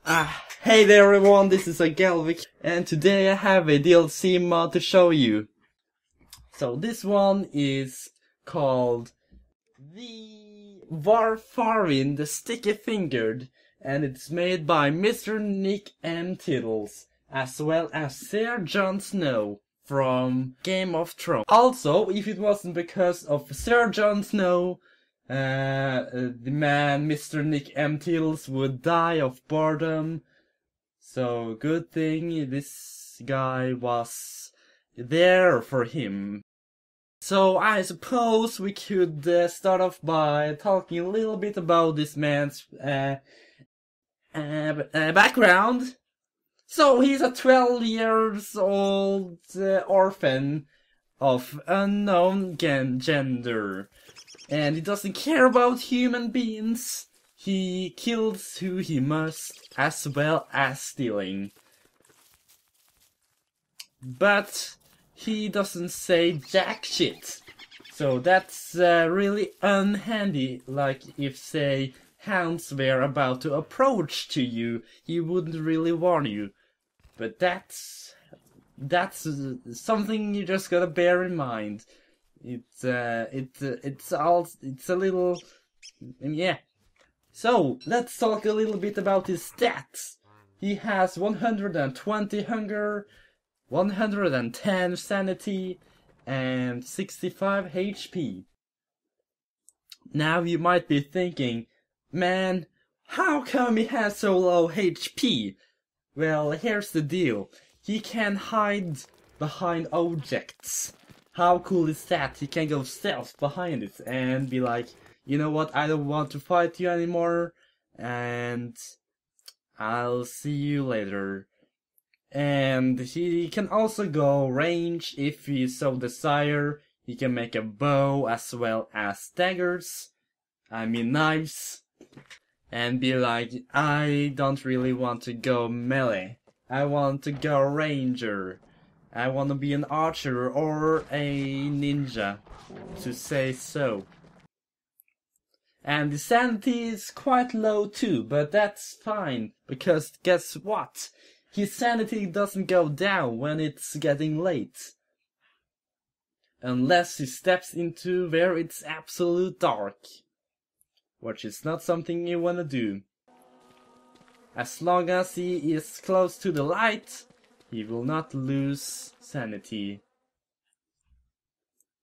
Hey there everyone, this is Galvic, and today I have a DLC mod to show you. So this one is called the Warfarin, the Sticky Fingered, and it's made by Mr. Nik M Tiddles, as well as SerJonSnow from Game of Thrones. Also, if it wasn't because of SerJonSnow, the man Mr. Nik M Tiddles would die of boredom. So good thing this guy was there for him. So I suppose we could start off by talking a little bit about this man's background. So he's a 12 years old orphan of unknown gender. And he doesn't care about human beings. He kills who he must, as well as stealing. But he doesn't say jack shit. So that's really unhandy. Like if, say, hounds were about to approach to you, he wouldn't really warn you. But that's something you just gotta bear in mind. It's a little, yeah. So let's talk a little bit about his stats. He has 120 hunger, 110 sanity, and 65 HP. Now you might be thinking, man, how come he has so low HP? Well, here's the deal. He can hide behind objects. How cool is that? He can go stealth behind it and be like, you know what, I don't want to fight you anymore, and I'll see you later. And he can also go range if he so desire. He can make a bow as well as daggers, I mean knives, and be like, I don't really want to go melee. I want to go ranger. I want to be an archer or a ninja, to say so. And the sanity is quite low too, but that's fine, because guess what? His sanity doesn't go down when it's getting late. Unless he steps into where it's absolute dark. Which is not something you wanna do. As long as he is close to the light, he will not lose sanity.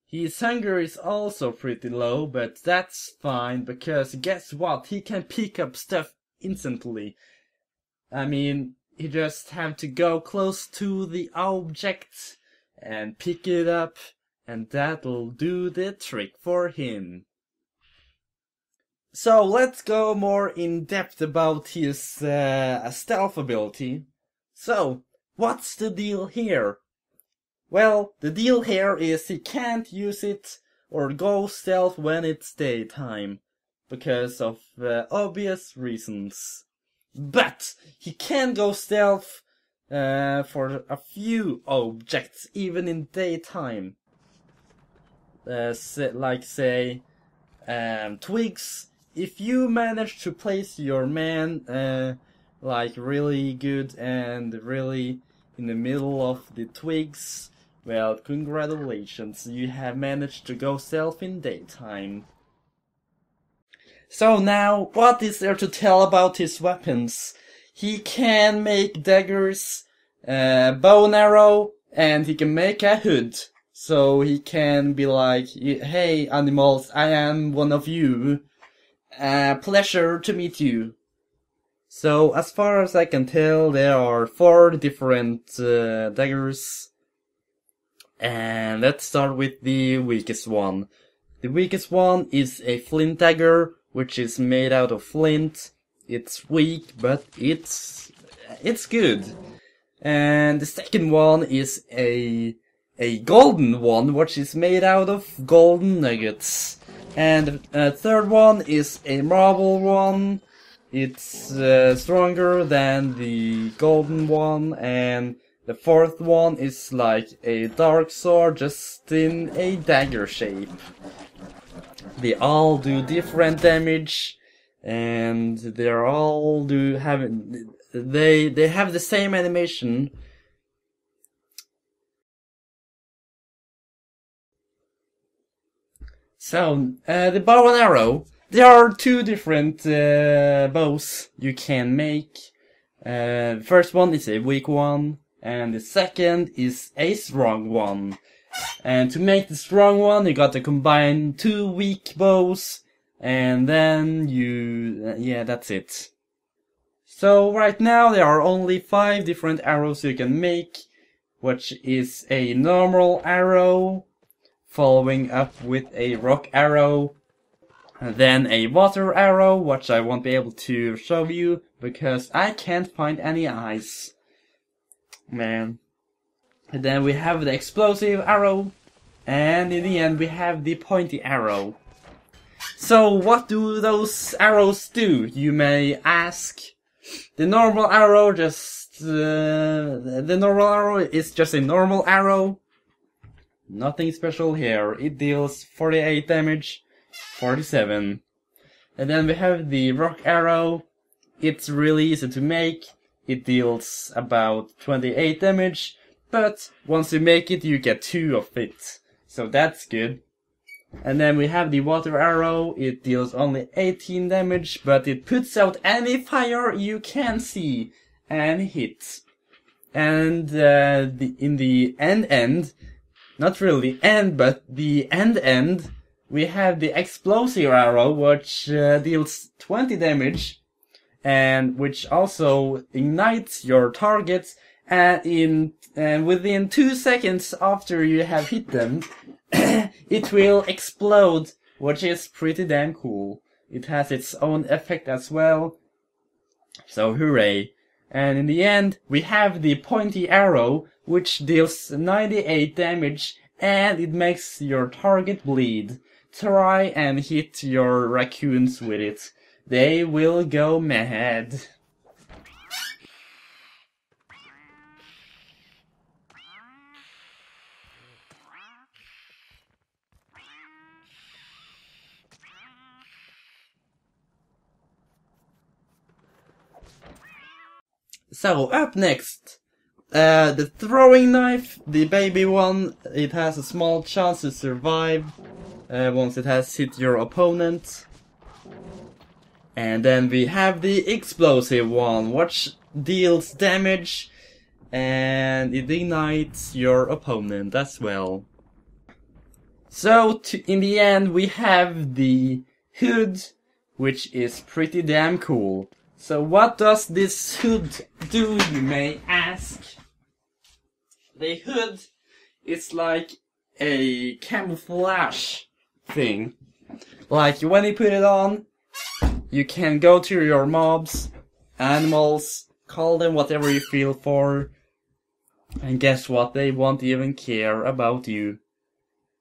His hunger is also pretty low, but that's fine, because guess what? He can pick up stuff instantly. I mean, he just have to go close to the object and pick it up, and that'll do the trick for him. So let's go more in depth about his stealth ability. So, what's the deal here? Well, the deal here is he can't use it or go stealth when it's daytime, because of obvious reasons. But he can go stealth for a few objects, even in daytime. Like say, twigs. If you manage to place your man like really good and really in the middle of the twigs, well, congratulations, you have managed to go stealth in daytime. So now, what is there to tell about his weapons? He can make daggers, bow and arrow, and he can make a hood. So he can be like, hey animals, I am one of you. Pleasure to meet you. So, as far as I can tell, there are 4 different daggers. And let's start with the weakest one. The weakest one is a flint dagger, which is made out of flint. It's weak, but it's good. And the second one is a golden one, which is made out of golden nuggets. And the third one is a marble one. It's stronger than the golden one, and the fourth one is like a dark sword, just in a dagger shape. They all do different damage, and they're all they have the same animation. So the bow and arrow, there are two different bows you can make. The first one is a weak one, and the second is a strong one. And to make the strong one, you got to combine two weak bows, and then yeah, that's it. So right now there are only 5 different arrows you can make, which is a normal arrow, following up with a rock arrow, and then a water arrow, which I won't be able to show you because I can't find any eyes. Man. And then we have the explosive arrow, and in the end we have the pointy arrow. So what do those arrows do, you may ask? The normal arrow the normal arrow is just a normal arrow. Nothing special here. It deals 48 damage, 47. And then we have the rock arrow. It's really easy to make. It deals about 28 damage, but once you make it, you get 2 of it. So that's good. And then we have the water arrow. It deals only 18 damage, but it puts out any fire you can see and hit. And in the end, not really end, but the end, we have the explosive arrow, which deals 20 damage, and which also ignites your targets, and within 2 seconds after you have hit them, it will explode, which is pretty damn cool. It has its own effect as well, so hooray. And in the end, we have the pointy arrow, which deals 98 damage, and it makes your target bleed. Try and hit your raccoons with it. They will go mad. So, up next, the throwing knife, the baby one. It has a small chance to survive once it has hit your opponent. And then we have the explosive one, which deals damage and it ignites your opponent as well. So, in the end, we have the hood, which is pretty damn cool. So what does this hood do, you may ask? The hood is like a camouflage thing. Like, when you put it on, you can go to your mobs, animals, call them whatever you feel for, and guess what? They won't even care about you.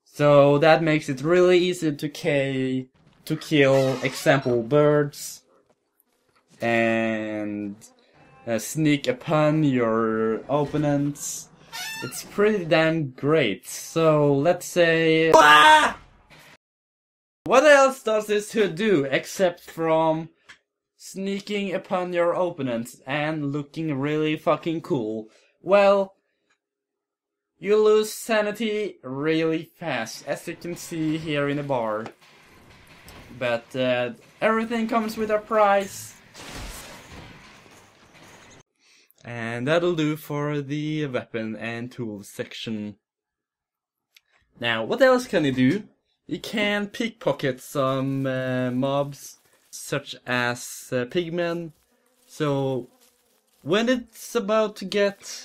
So that makes it really easy to kill, example, birds, and sneak upon your opponents. It's pretty damn great. So let's say, what else does this hood do except from sneaking upon your opponents and looking really fucking cool? Well, you lose sanity really fast, as you can see here in the bar. But everything comes with a price. And that'll do for the weapon and tools section. Now, what else can you do? You can pickpocket some mobs, such as pigmen. So, when it's about to get...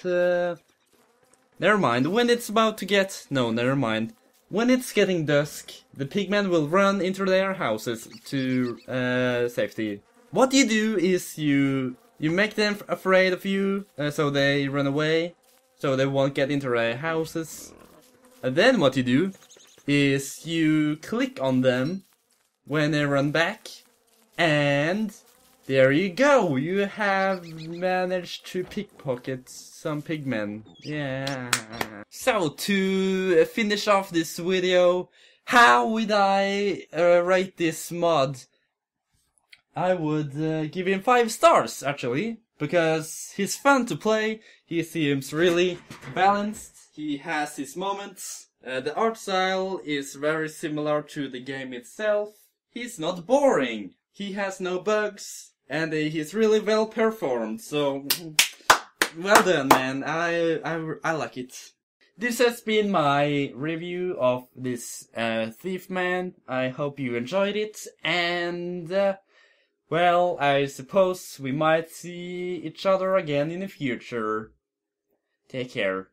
never mind. When it's getting dusk, the pigmen will run into their houses to safety. What you do is you make them afraid of you, so they run away, so they won't get into their houses. And then what you do is you click on them when they run back, and there you go, you have managed to pickpocket some pigmen. Yeah. So, to finish off this video, how would I rate this mod? I would give him 5 stars, actually, because he's fun to play, he seems really balanced, he has his moments, the art style is very similar to the game itself, he's not boring, he has no bugs, and he's really well performed, so well done, man, I like it. This has been my review of this Thief Man. I hope you enjoyed it, and well, I suppose we might see each other again in the future. Take care.